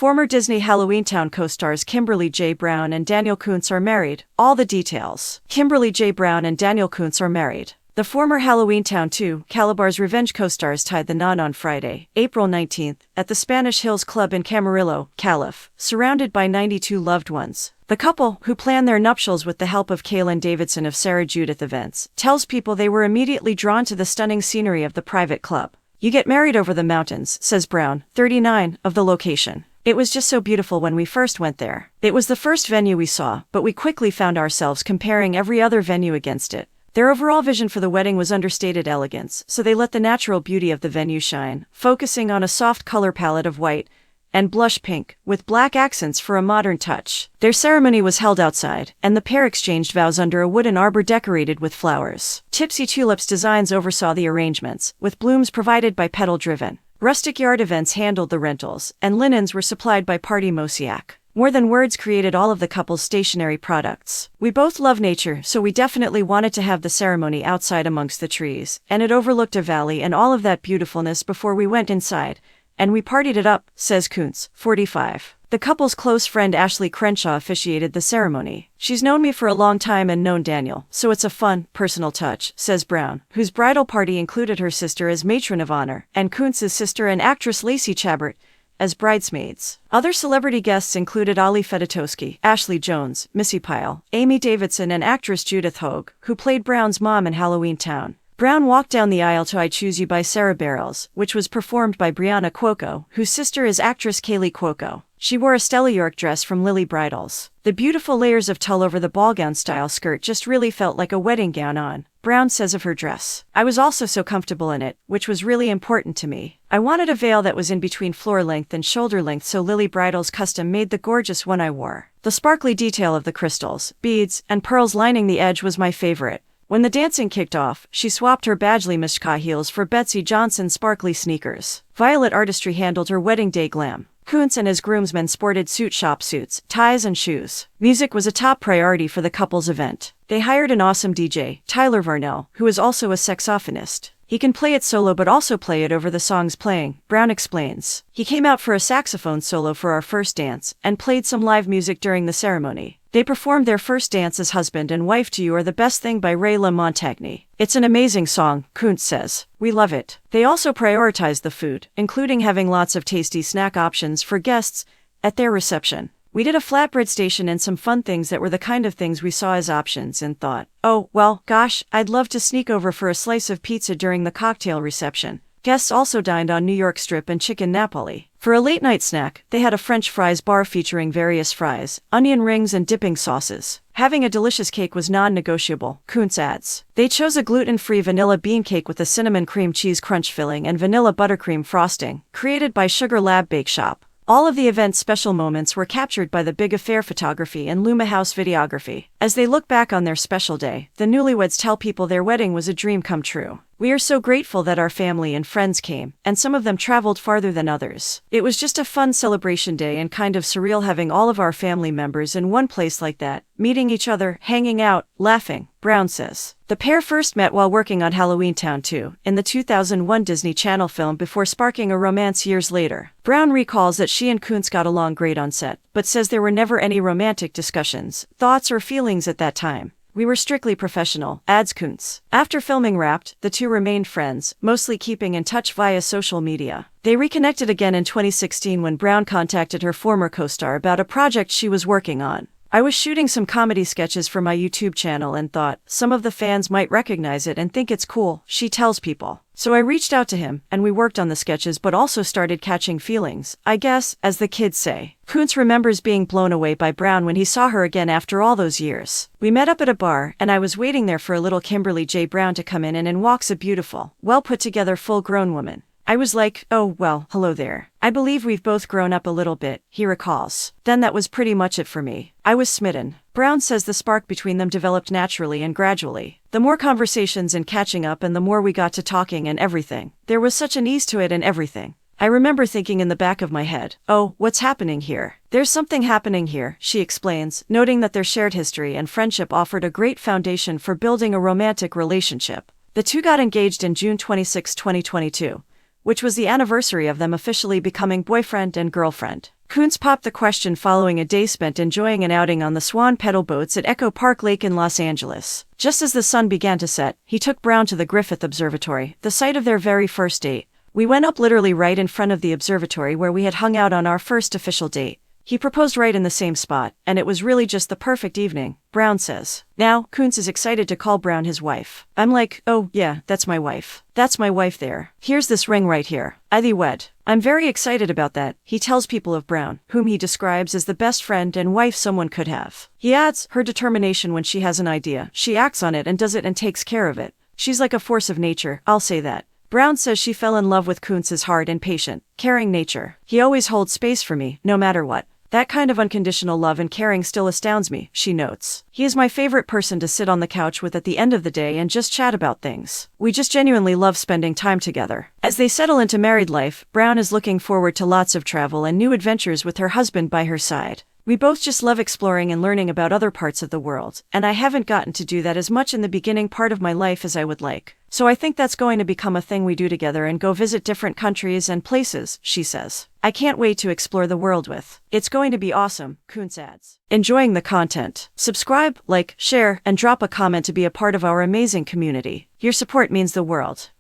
Former Disney Halloweentown co-stars KimberlyJBrown and Daniel Kountz are married. All the details. KimberlyJBrown and Daniel Kountz are married. The former Halloweentown 2, Calabar's Revenge co-stars tied the knot on Friday, April 19th, at the Spanish Hills Club in Camarillo, Calif, surrounded by 92 loved ones. The couple, who planned their nuptials with the help of Kaylin Davidson of Sarah Judith Events, tells people they were immediately drawn to the stunning scenery of the private club. "You get married over the mountains," says Brown, 39, of the location. "It was just so beautiful when we first went there. It was the first venue we saw, but we quickly found ourselves comparing every other venue against it. Their overall vision for the wedding was understated elegance, so they let the natural beauty of the venue shine, focusing on a soft color palette of white and blush pink, with black accents for a modern touch. Their ceremony was held outside, and the pair exchanged vows under a wooden arbor decorated with flowers. Tipsy Tulips Designs oversaw the arrangements, with blooms provided by Pedal Driven. Rustic Yard Events handled the rentals, and linens were supplied by Party Mosiak. More Than Words created all of the couple's stationery products. We both love nature, so we definitely wanted to have the ceremony outside amongst the trees, and it overlooked a valley and all of that beautifulness before we went inside, and we partied it up," says Kountz, 45. The couple's close friend Ashley Crenshaw officiated the ceremony. "She's known me for a long time and known Daniel, so it's a fun, personal touch," says Brown, whose bridal party included her sister as matron of honor, and Kountz's sister and actress Lacey Chabert as bridesmaids. Other celebrity guests included Ali Fedotowsky, Ashley Jones, Missy Pyle, Amy Davidson and actress Judith Hogue, who played Brown's mom in Halloweentown. Brown walked down the aisle to I Choose You by Sarah Bareilles, which was performed by Brianna Cuoco, whose sister is actress Kaylee Cuoco. She wore a Stella York dress from Lily Bridals. "The beautiful layers of tulle over the ballgown-style skirt just really felt like a wedding gown on," Brown says of her dress. "I was also so comfortable in it, which was really important to me. I wanted a veil that was in between floor length and shoulder length, so Lily Bridals custom made the gorgeous one I wore. The sparkly detail of the crystals, beads, and pearls lining the edge was my favorite." When the dancing kicked off, she swapped her Badgley Mishka heels for Betsy Johnson's sparkly sneakers. Violet Artistry handled her wedding day glam. Kountz and his groomsmen sported suit shop suits, ties and shoes. Music was a top priority for the couple's event. They hired an awesome DJ, Tyler Varnell, who is also a saxophonist. "He can play it solo but also play it over the songs playing," Brown explains. "He came out for a saxophone solo for our first dance, and played some live music during the ceremony. They performed their first dance as husband and wife to You Are the Best Thing by Ray LaMontagne. It's an amazing song," Kountz says. "We love it." They also prioritized the food, including having lots of tasty snack options for guests at their reception. "We did a flatbread station and some fun things that were the kind of things we saw as options and thought, oh, well, gosh, I'd love to sneak over for a slice of pizza during the cocktail reception." Guests also dined on New York strip and chicken Napoli. For a late-night snack, they had a French fries bar featuring various fries, onion rings and dipping sauces. "Having a delicious cake was non-negotiable," Kountz adds. They chose a gluten-free vanilla bean cake with a cinnamon cream cheese crunch filling and vanilla buttercream frosting, created by Sugar Lab Bake Shop. All of the event's special moments were captured by the Big Affair photography and Luma House videography. As they look back on their special day, the newlyweds tell people their wedding was a dream come true. "We are so grateful that our family and friends came, and some of them traveled farther than others. It was just a fun celebration day and kind of surreal having all of our family members in one place like that, meeting each other, hanging out, laughing," Brown says. The pair first met while working on Halloweentown 2, in the 2001 Disney Channel film before sparking a romance years later. Brown recalls that she and Kountz got along great on set, but says there were never any romantic discussions, thoughts or feelings at that time. "We were strictly professional," adds Kountz. After filming wrapped, the two remained friends, mostly keeping in touch via social media. They reconnected again in 2016 when Brown contacted her former co-star about a project she was working on. "I was shooting some comedy sketches for my YouTube channel and thought some of the fans might recognize it and think it's cool," she tells people. "So I reached out to him, and we worked on the sketches but also started catching feelings, I guess, as the kids say." Kountz remembers being blown away by Brown when he saw her again after all those years. "We met up at a bar, and I was waiting there for a little Kimberly.J.Brown to come in walks a beautiful, well-put-together full-grown woman. I was like, oh, well, hello there. I believe we've both grown up a little bit," he recalls. "Then that was pretty much it for me. I was smitten." Brown says the spark between them developed naturally and gradually. "The more conversations and catching up and the more we got to talking and everything. There was such an ease to it and everything. I remember thinking in the back of my head, oh, what's happening here? There's something happening here," she explains, noting that their shared history and friendship offered a great foundation for building a romantic relationship. The two got engaged in June 26, 2022. Which was the anniversary of them officially becoming boyfriend and girlfriend. Kountz popped the question following a day spent enjoying an outing on the swan pedal boats at Echo Park Lake in Los Angeles. Just as the sun began to set, he took Brown to the Griffith Observatory, the site of their very first date. We went up literally right in front of the observatory where we had hung out on our first official date. He proposed right in the same spot, and it was really just the perfect evening, Brown says. Now, Kountz is excited to call Brown his wife. I'm like, oh, yeah, that's my wife. That's my wife there. Here's this ring right here. Ivy wed. I'm very excited about that, he tells people of Brown, whom he describes as the best friend and wife someone could have. He adds, her determination when she has an idea. She acts on it and does it and takes care of it. She's like a force of nature, I'll say that. Brown says she fell in love with Kountz's hard and patient, caring nature. He always holds space for me, no matter what. That kind of unconditional love and caring still astounds me, she notes. He is my favorite person to sit on the couch with at the end of the day and just chat about things. We just genuinely love spending time together. As they settle into married life, Brown is looking forward to lots of travel and new adventures with her husband by her side. We both just love exploring and learning about other parts of the world, and I haven't gotten to do that as much in the beginning part of my life as I would like. So I think that's going to become a thing we do together and go visit different countries and places, she says. I can't wait to explore the world with. It's going to be awesome, Kountz adds. Enjoying the content? Subscribe, like, share, and drop a comment to be a part of our amazing community. Your support means the world.